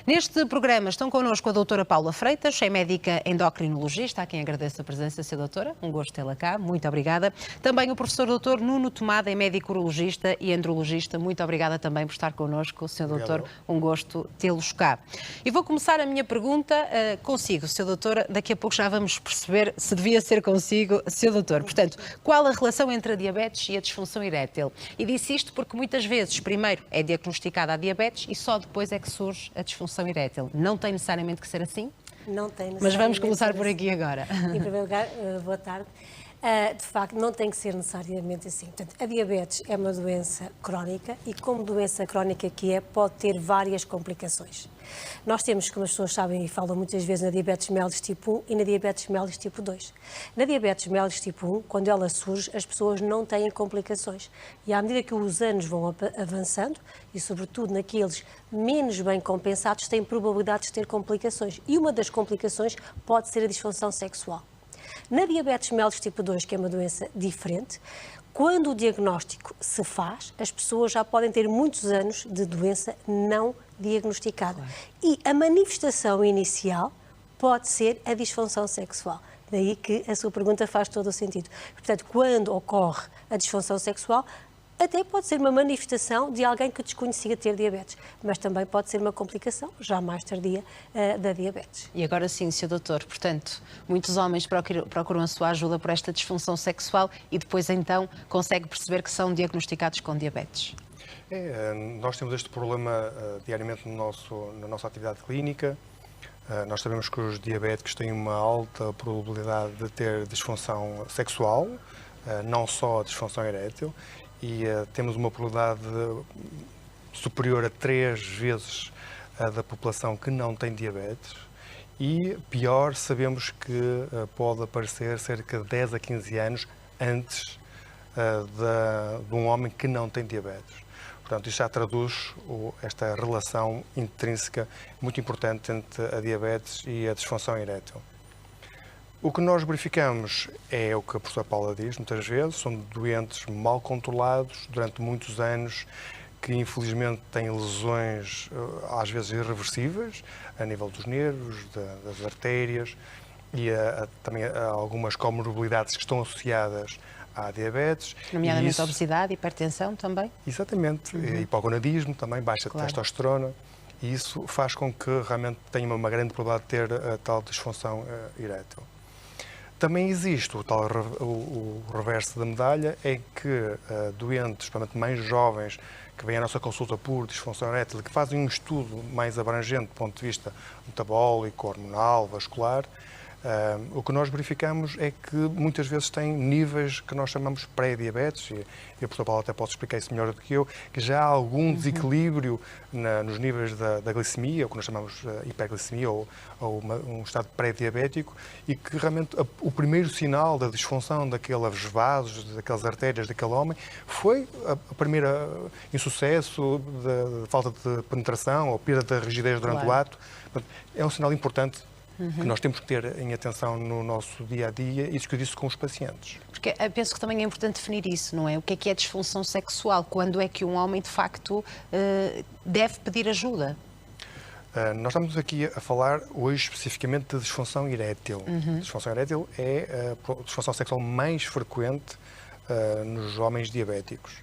Neste programa estão connosco a doutora Paula Freitas, é médica endocrinologista, a quem agradeço a presença, Sra. Doutora. Um gosto tê-la cá, muito obrigada. Também o professor doutor Nuno Tomada, é médico urologista e andrologista. Muito obrigada também por estar connosco, Sr. Doutor. Um gosto tê-los cá. E vou começar a minha pergunta consigo, Sra. Doutora. Daqui a pouco já vamos perceber se devia ser consigo, Sr. Doutor. Portanto, qual a relação entre a diabetes e a disfunção erétil? E disse isto porque muitas vezes, primeiro, é diagnosticada a diabetes e só depois é que surge a disfunção erétil. Não tem necessariamente que ser assim? Não tem necessariamente. Mas vamos começar por aqui agora. Em primeiro lugar, boa tarde. De facto, não tem que ser necessariamente assim. Portanto, a diabetes é uma doença crónica e, como doença crónica que é, pode ter várias complicações. Nós temos, como as pessoas sabem e falam muitas vezes, na diabetes mellitus tipo 1 e na diabetes mellitus tipo 2. Na diabetes mellitus tipo 1, quando ela surge, as pessoas não têm complicações. E à medida que os anos vão avançando, e sobretudo naqueles menos bem compensados, têm probabilidade de ter complicações. E uma das complicações pode ser a disfunção sexual. Na diabetes mellitus tipo 2, que é uma doença diferente, quando o diagnóstico se faz, as pessoas já podem ter muitos anos de doença não diagnosticada. Claro. E a manifestação inicial pode ser a disfunção sexual. Daí que a sua pergunta faz todo o sentido. Portanto, quando ocorre a disfunção sexual, até pode ser uma manifestação de alguém que desconhecia ter diabetes, mas também pode ser uma complicação, já mais tardia, da diabetes. E agora sim, Sr. Doutor, portanto, muitos homens procuram a sua ajuda por esta disfunção sexual e depois então consegue perceber que são diagnosticados com diabetes. Nós temos este problema diariamente na nossa atividade clínica. Nós sabemos que os diabéticos têm uma alta probabilidade de ter disfunção sexual, não só a disfunção erétil, e temos uma probabilidade superior a 3 vezes a da população que não tem diabetes. E pior, sabemos que pode aparecer cerca de 10 a 15 anos antes de um homem que não tem diabetes. Portanto, isto já traduz esta relação intrínseca muito importante entre a diabetes e a disfunção erétil. O que nós verificamos é o que a professora Paula diz, muitas vezes, são doentes mal controlados durante muitos anos, que infelizmente têm lesões, às vezes irreversíveis, a nível dos nervos, das artérias, e também há algumas comorbilidades que estão associadas à diabetes. Nomeadamente a obesidade, hipertensão também? Exatamente, hipogonadismo também, baixa testosterona, e isso faz com que realmente tenha uma grande probabilidade de ter a tal disfunção erétil. Também existe o reverso da medalha, em que doentes, principalmente mais jovens, que vêm à nossa consulta por disfunção erétil, que fazem um estudo mais abrangente do ponto de vista metabólico, hormonal, vascular, o que nós verificamos é que muitas vezes têm níveis que nós chamamos pré-diabetes, e a professora Paula até pode explicar isso melhor do que eu, que já há algum desequilíbrio nos níveis da glicemia, o que nós chamamos hiperglicemia, ou um estado pré-diabético, e que realmente o primeiro sinal da disfunção daqueles vasos, daquelas artérias daquele homem, foi a primeira insucesso, da falta de penetração ou perda da rigidez durante o ato. É um sinal importante que nós temos que ter em atenção no nosso dia-a-dia e discutir isso com os pacientes. Porque eu penso que também é importante definir isso, não é? O que é disfunção sexual? Quando é que um homem, de facto, deve pedir ajuda? Nós estamos aqui a falar hoje especificamente de disfunção erétil. A disfunção erétil é a disfunção sexual mais frequente nos homens diabéticos.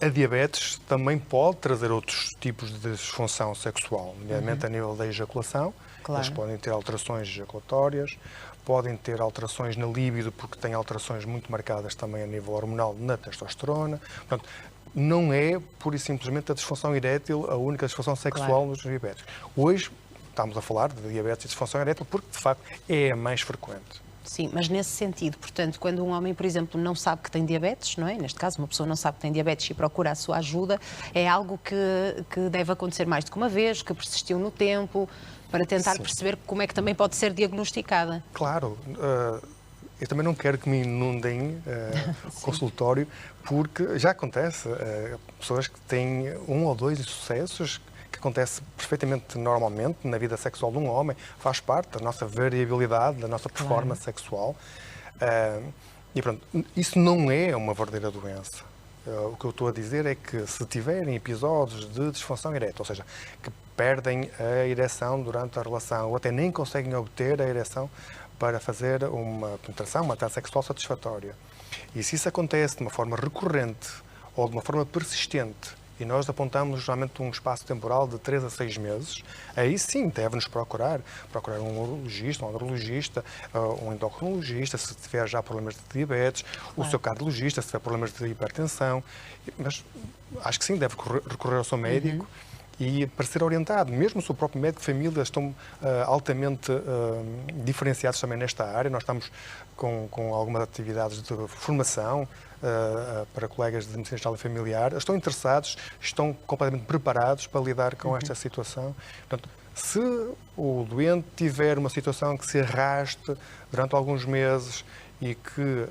A diabetes também pode trazer outros tipos de disfunção sexual, nomeadamente a nível da ejaculação. Claro. Eles podem ter alterações ejaculatórias, podem ter alterações na líbido, porque têm alterações muito marcadas também a nível hormonal na testosterona. Portanto, não é, pura e simplesmente, a disfunção erétil a única disfunção sexual nos diabéticos. Hoje estamos a falar de diabetes e disfunção erétil porque, de facto, é a mais frequente. Sim, mas nesse sentido, portanto, quando um homem, por exemplo, não sabe que tem diabetes, não é? Neste caso, uma pessoa não sabe que tem diabetes e procura a sua ajuda, é algo que deve acontecer mais do que uma vez, que persistiu no tempo, para tentar perceber como é que também pode ser diagnosticada. Claro. Eu também não quero que me inundem o consultório, porque já acontece. Pessoas que têm 1 ou 2 insucessos, que acontece perfeitamente normalmente na vida sexual de um homem, faz parte da nossa variabilidade, da nossa performance sexual. E pronto, isso não é uma verdadeira doença. O que eu estou a dizer é que se tiverem episódios de disfunção erétil, ou seja, que perdem a ereção durante a relação ou até nem conseguem obter a ereção para fazer uma penetração, uma atividade sexual satisfatória. E se isso acontece de uma forma recorrente ou de uma forma persistente, e nós apontamos geralmente um espaço temporal de 3 a 6 meses, aí sim deve-nos procurar um urologista, um andrologista, um endocrinologista, se tiver já problemas de diabetes, o seu cardiologista, se tiver problemas de hipertensão. Mas acho que sim, deve recorrer ao seu médico. E para ser orientado, mesmo se o próprio médico de família estão altamente diferenciados também nesta área. Nós estamos com algumas atividades de formação para colegas de medicina geral e familiar. Estão interessados, estão completamente preparados para lidar com esta situação. Portanto, se o doente tiver uma situação que se arraste durante alguns meses e que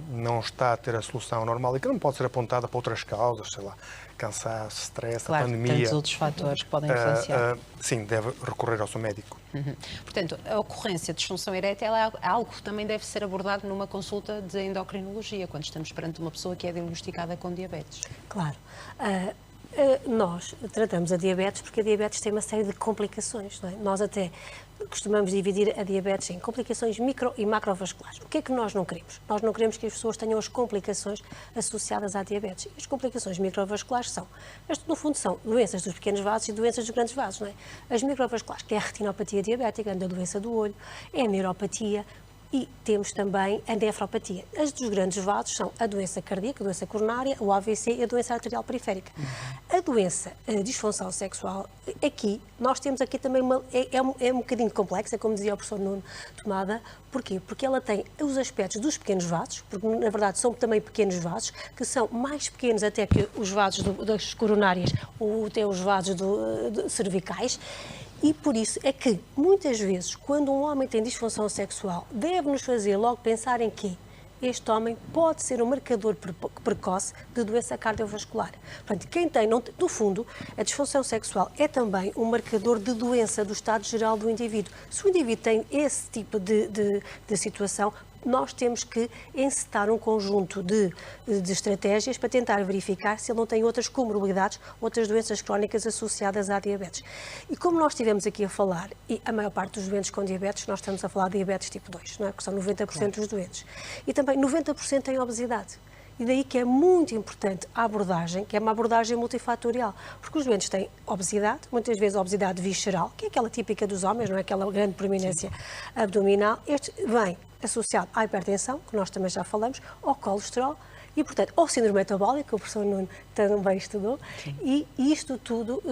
não está a ter a solução normal e que não pode ser apontada para outras causas, sei lá, cansaço, stress, claro, a pandemia. tantos outros fatores que podem influenciar. Sim, deve recorrer ao seu médico. Portanto, a ocorrência de disfunção erétil é algo que também deve ser abordado numa consulta de endocrinologia, quando estamos perante uma pessoa que é diagnosticada com diabetes. Claro. Nós tratamos a diabetes porque a diabetes tem uma série de complicações. Não é? Nós até costumamos dividir a diabetes em complicações micro e macrovasculares. O que é que nós não queremos? Nós não queremos que as pessoas tenham as complicações associadas à diabetes. As complicações microvasculares são, no fundo, são doenças dos pequenos vasos e doenças dos grandes vasos. Não é? As microvasculares, que é a retinopatia diabética, a doença do olho, é a neuropatia, e temos também a nefropatia. As dos grandes vasos são a doença cardíaca, a doença coronária, o AVC e a doença arterial periférica. A doença, a disfunção sexual, aqui, nós temos aqui também é um bocadinho complexa, como dizia o professor Nuno Tomada. Porquê? Porque ela tem os aspectos dos pequenos vasos, porque na verdade são também pequenos vasos, que são mais pequenos até que os vasos das coronárias ou até os vasos cervicais. E por isso é que, muitas vezes, quando um homem tem disfunção sexual, deve-nos fazer logo pensar em que este homem pode ser um marcador precoce de doença cardiovascular. Portanto, quem tem, no fundo, a disfunção sexual é também um marcador de doença do estado geral do indivíduo. Se o indivíduo tem esse tipo de situação, nós temos que encetar um conjunto de estratégias para tentar verificar se ele não tem outras comorbilidades, outras doenças crónicas associadas à diabetes. E como nós estivemos aqui a falar, e a maior parte dos doentes com diabetes, nós estamos a falar de diabetes tipo 2, não é? Que são 90% dos doentes. E também 90% têm obesidade. E daí que é muito importante a abordagem, que é uma abordagem multifatorial, porque os doentes têm obesidade, muitas vezes obesidade visceral, que é aquela típica dos homens, não é? Aquela grande proeminência abdominal. Este vem associado à hipertensão, que nós também já falamos, ao colesterol e, portanto, ao síndrome metabólico, que o professor Nuno também estudou, e isto tudo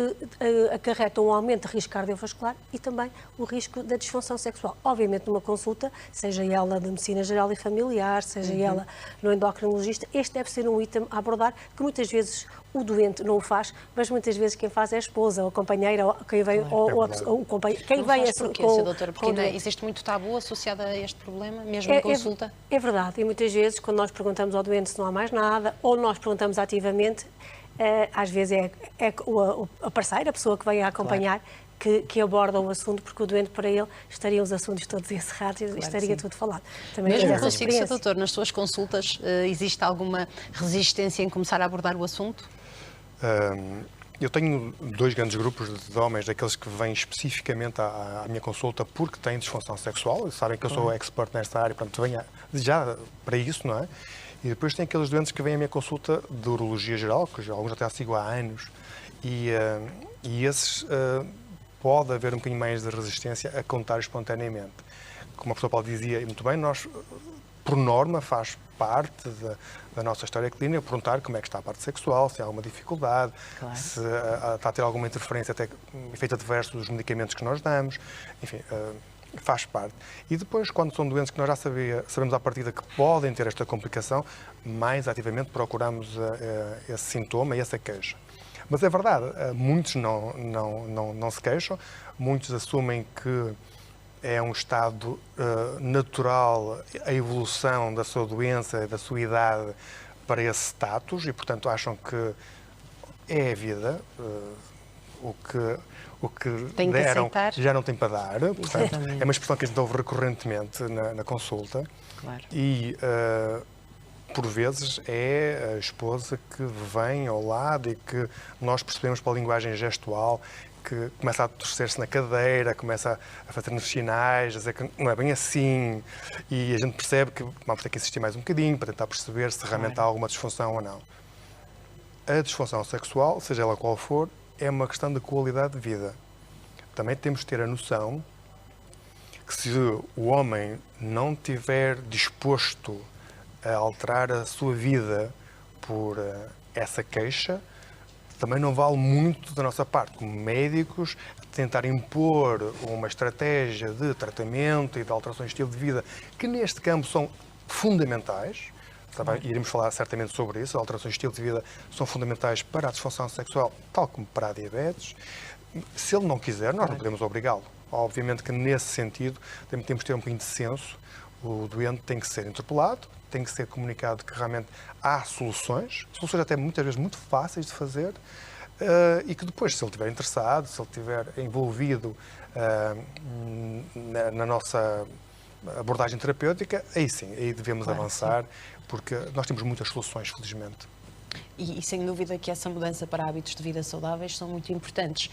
acarreta um aumento de risco cardiovascular e também o risco da disfunção sexual. Obviamente, numa consulta, seja ela de medicina geral e familiar, seja ela no endocrinologista, este deve ser um item a abordar, que muitas vezes o doente não o faz, mas muitas vezes quem faz é a esposa, ou a companheira, ou quem vem, ou o companheiro. Quem vem porquê, doutora? Porque ainda existe muito tabu associado a este problema, mesmo em consulta? É verdade, e muitas vezes, quando nós perguntamos ao doente se não há mais nada, ou nós perguntamos ativamente, às vezes é a parceira, a pessoa que vem a acompanhar, que aborda o assunto, porque o doente, para ele, estariam os assuntos todos encerrados e estaria tudo falado. Também mesmo consigo, Sr. Doutor, nas suas consultas, existe alguma resistência em começar a abordar o assunto? Eu tenho 2 grandes grupos de homens, daqueles que vêm especificamente à minha consulta porque têm disfunção sexual, sabem que eu sou expert nesta área, portanto, venho já para isso, não é? E depois tem aqueles doentes que vêm à minha consulta de urologia geral, que alguns até sigo há anos, e esses pode haver um bocadinho mais de resistência a contar espontaneamente. Como a professora Paulo dizia muito bem, nós, por norma, faz parte da nossa história clínica perguntar como é que está a parte sexual, se há alguma dificuldade, se está a ter alguma interferência, até efeito adverso dos medicamentos que nós damos, enfim, faz parte. E depois, quando são doentes que nós já sabemos à partida que podem ter esta complicação, mais ativamente procuramos esse sintoma e essa queixa. Mas é verdade, muitos não se queixam, muitos assumem que é um estado natural, a evolução da sua doença, da sua idade para esse status e, portanto, acham que é a vida, o que deram já não tem para dar. Portanto, é uma expressão que a gente ouve recorrentemente na consulta. Claro. E por vezes é a esposa que vem ao lado e que nós percebemos pela linguagem gestual que começa a torcer-se na cadeira, começa a fazer-nos sinais, a dizer que não é bem assim, e a gente percebe que vamos ter que insistir mais um bocadinho para tentar perceber se realmente há alguma disfunção ou não. A disfunção sexual, seja ela qual for, é uma questão de qualidade de vida. Também temos de ter a noção que se o homem não estiver disposto a alterar a sua vida por essa queixa, também não vale muito da nossa parte, como médicos, tentar impor uma estratégia de tratamento e de alterações de estilo de vida, que neste campo são fundamentais. Iremos falar certamente sobre isso. As alterações de estilo de vida são fundamentais para a disfunção sexual, tal como para a diabetes. Se ele não quiser, nós não podemos obrigá-lo. Obviamente que nesse sentido temos de ter um pouquinho de senso. O doente tem que ser interpelado, tem que ser comunicado que realmente há soluções até muitas vezes muito fáceis de fazer, e que depois, se ele estiver interessado, se ele estiver envolvido na nossa abordagem terapêutica, aí sim, aí devemos avançar, porque nós temos muitas soluções, felizmente. E sem dúvida que essa mudança para hábitos de vida saudáveis são muito importantes.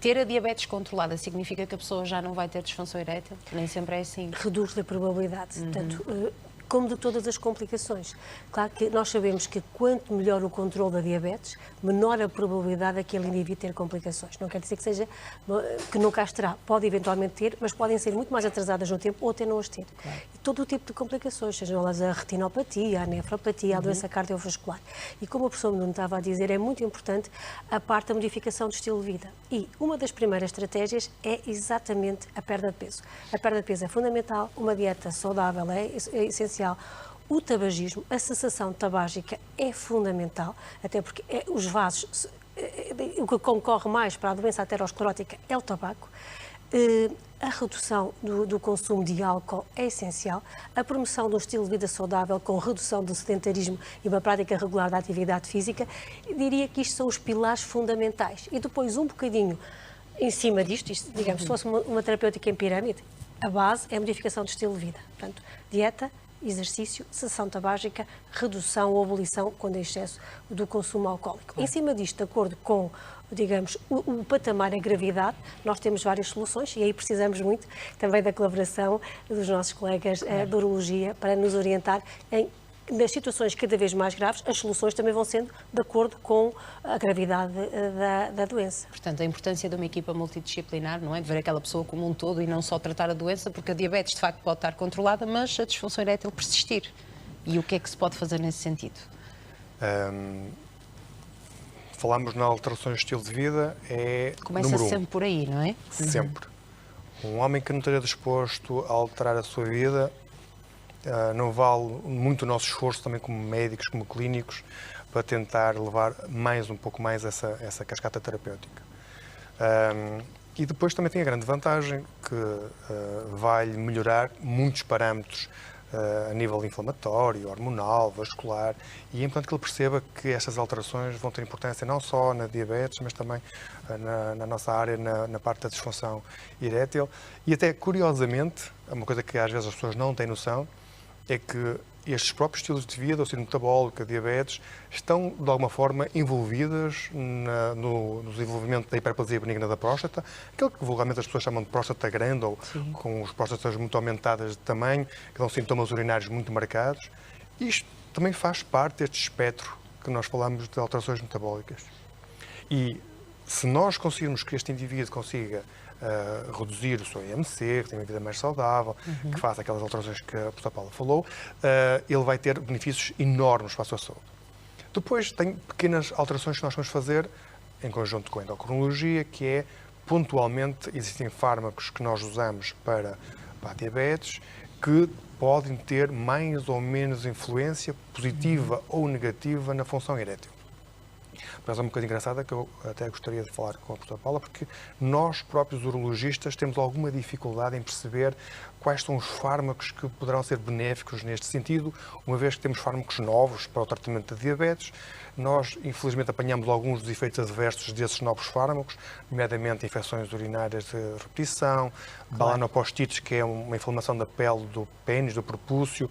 Ter a diabetes controlada significa que a pessoa já não vai ter disfunção erétil? Nem sempre é assim. Reduz a probabilidade. Portanto, como de todas as complicações. Claro que nós sabemos que quanto melhor o controle da diabetes, menor a probabilidade daquele indivíduo ter complicações. Não quer dizer que nunca as terá. Pode eventualmente ter, mas podem ser muito mais atrasadas no tempo ou até não as ter. Claro. E todo o tipo de complicações, sejam elas a retinopatia, a nefropatia, a doença cardiovascular. E como o professor Nuno estava a dizer, é muito importante a parte da modificação do estilo de vida. E uma das primeiras estratégias é exatamente a perda de peso. A perda de peso é fundamental, uma dieta saudável é essencial. O tabagismo, a cessação tabágica é fundamental, até porque os vasos, o que concorre mais para a doença aterosclerótica é o tabaco. A redução do consumo de álcool é essencial. A promoção de um estilo de vida saudável com redução do sedentarismo e uma prática regular da atividade física, diria que isto são os pilares fundamentais. E depois, um bocadinho em cima disto, digamos, se fosse uma terapêutica em pirâmide, a base é a modificação do estilo de vida. Portanto, dieta, exercício, cessação tabágica, redução ou abolição, quando é excesso, do consumo alcoólico. Em cima disto, de acordo com, digamos, o patamar, a gravidade, nós temos várias soluções e aí precisamos muito também da colaboração dos nossos colegas de urologia para nos orientar nas situações cada vez mais graves, as soluções também vão sendo de acordo com a gravidade da doença. Portanto, a importância de uma equipa multidisciplinar, não é? De ver aquela pessoa como um todo e não só tratar a doença, porque a diabetes de facto pode estar controlada, mas a disfunção erétil persistir. E o que é que se pode fazer nesse sentido? Falamos na alterações de estilo de vida, começa sempre por aí, não é? Sempre. Um homem que não esteja disposto a alterar a sua vida, não vale muito o nosso esforço também como médicos, como clínicos, para tentar levar um pouco mais essa cascata terapêutica. E depois também tem a grande vantagem que vai melhorar muitos parâmetros a nível inflamatório, hormonal, vascular, e é importante que ele perceba que estas alterações vão ter importância não só na diabetes, mas também na nossa área, na parte da disfunção erétil. E até, curiosamente, uma coisa que às vezes as pessoas não têm noção, é que estes próprios estilos de vida, o síndrome metabólico, a diabetes, estão de alguma forma envolvidas no desenvolvimento da hiperplasia benigna da próstata, aquilo que vulgarmente as pessoas chamam de próstata grande, ou com as próstatas muito aumentadas de tamanho, que dão sintomas urinários muito marcados. Isto também faz parte deste espectro que nós falamos de alterações metabólicas. E se nós conseguirmos que este indivíduo consiga reduzir o seu IMC, que tem uma vida mais saudável, que faz aquelas alterações que a professora Paula falou, ele vai ter benefícios enormes para a sua saúde. Depois tem pequenas alterações que nós vamos fazer em conjunto com a endocrinologia, que é, pontualmente, existem fármacos que nós usamos para a diabetes, que podem ter mais ou menos influência positiva ou negativa na função erétil. Mas é uma coisa engraçada que eu até gostaria de falar com a professora Paula, porque nós próprios urologistas temos alguma dificuldade em perceber quais são os fármacos que poderão ser benéficos neste sentido, uma vez que temos fármacos novos para o tratamento da diabetes. Nós, infelizmente, apanhamos alguns dos efeitos adversos desses novos fármacos, nomeadamente infecções urinárias de repetição, balanopostites, que é uma inflamação da pele do pênis, do prepúcio,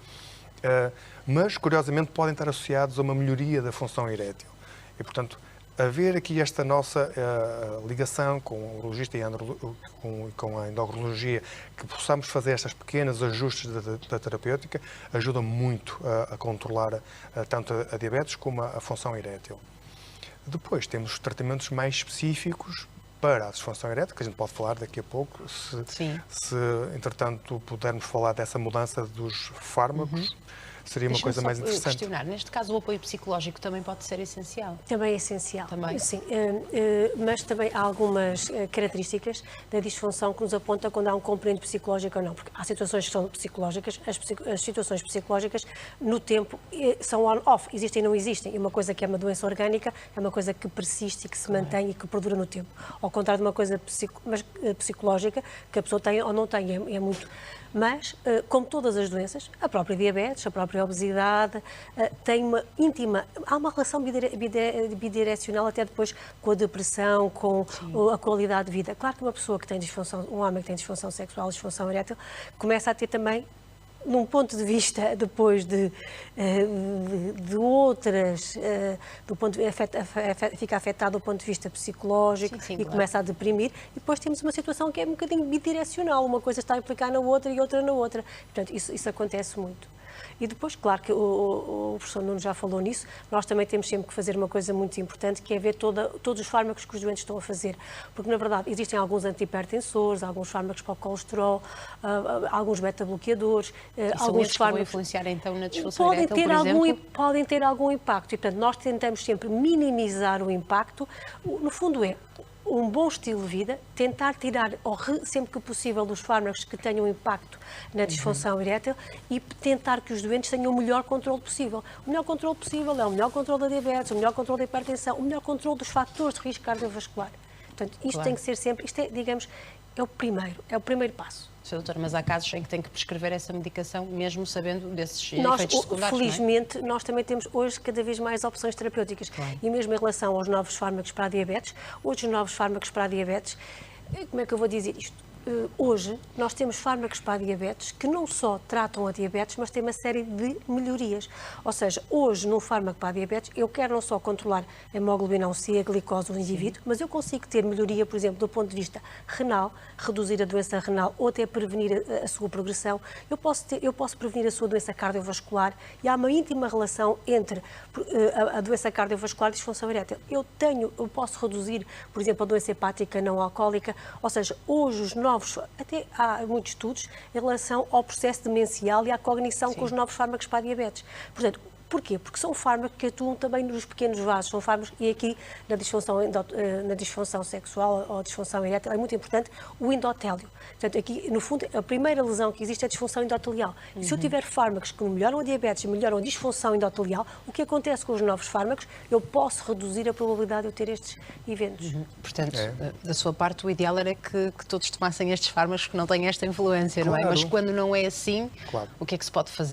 mas curiosamente podem estar associados a uma melhoria da função erétil. E, portanto, haver aqui esta nossa ligação com o urologista e com a endocrinologia, que possamos fazer estas pequenos ajustes da terapêutica, ajuda muito a controlar tanto a diabetes como a função erétil. Depois temos tratamentos mais específicos para a disfunção erétil, que a gente pode falar daqui a pouco, se entretanto pudermos falar dessa mudança dos fármacos. Seria uma coisa mais interessante. Questionar. Neste caso, o apoio psicológico também pode ser essencial. Também é essencial. Também. Sim, mas também há algumas características da disfunção que nos aponta quando há um componente psicológico ou não. Porque há situações que são psicológicas, as situações psicológicas no tempo são on-off, existem e não existem. E uma coisa que é uma doença orgânica é uma coisa que persiste e que se mantém e que perdura no tempo. Ao contrário de uma coisa psicológica que a pessoa tem ou não tem, é muito... Mas, como todas as doenças, a própria diabetes, a própria obesidade, tem uma íntima... Há uma relação bidirecional até depois com a depressão, com a qualidade de vida. Claro que uma pessoa que tem disfunção, um homem que tem disfunção sexual, disfunção erétil, começa a ter também, num ponto de vista depois de outras, do ponto de, fica afetado do ponto de vista psicológico e claro. Começa a deprimir. E depois temos uma situação que é um bocadinho bidirecional, uma coisa está a implicar na outra e outra na outra. Portanto, isso acontece muito. E depois, claro que o professor Nuno já falou nisso, nós também temos sempre que fazer uma coisa muito importante, que é ver todos os fármacos que os doentes estão a fazer. Porque, na verdade, existem alguns antihipertensores, alguns fármacos para o colesterol, alguns beta-bloqueadores, alguns fármacos... fármacos... influenciar, então, na disfunção erétil, por exemplo? Podem ter algum impacto. E, portanto, nós tentamos sempre minimizar o impacto. No fundo, é um bom estilo de vida, tentar tirar, sempre que possível, os fármacos que tenham impacto na disfunção erétil e tentar que os doentes tenham o melhor controle possível. O melhor controle possível é o melhor controle da diabetes, o melhor controle da hipertensão, o melhor controle dos fatores de risco cardiovascular. Portanto, isto tem que ser sempre, isto é, digamos, é o primeiro passo. Sr. Doutor, mas há casos em que tem que prescrever essa medicação, mesmo sabendo desses efeitos secundários, felizmente, nós também temos hoje cada vez mais opções terapêuticas. Claro. E mesmo em relação aos novos fármacos para a diabetes, outros novos fármacos para a diabetes, como é que eu vou dizer isto? Hoje, nós temos fármacos para a diabetes que não só tratam a diabetes, mas têm uma série de melhorias. Ou seja, hoje, num fármaco para a diabetes, eu quero não só controlar a hemoglobina A1C, a glicose do indivíduo, mas eu consigo ter melhoria, por exemplo, do ponto de vista renal, reduzir a doença renal ou até prevenir a sua progressão. Eu posso prevenir a sua doença cardiovascular e há uma íntima relação entre a doença cardiovascular e a disfunção erétil. Eu posso reduzir, por exemplo, a doença hepática não alcoólica, ou seja, hoje os até há muitos estudos em relação ao processo demencial e à cognição com os novos fármacos para a diabetes. Portanto, porquê? Porque são fármacos que atuam também nos pequenos vasos, são fármacos, e aqui na disfunção sexual ou disfunção erétil é muito importante o endotélio. Portanto, aqui, no fundo, a primeira lesão que existe é a disfunção endotelial. E se eu tiver fármacos que melhoram a diabetes e melhoram a disfunção endotelial, o que acontece com os novos fármacos? Eu posso reduzir a probabilidade de eu ter estes eventos. Portanto, da sua parte, o ideal era que todos tomassem estes fármacos que não têm esta influência, não é? Mas quando não é assim, o que é que se pode fazer?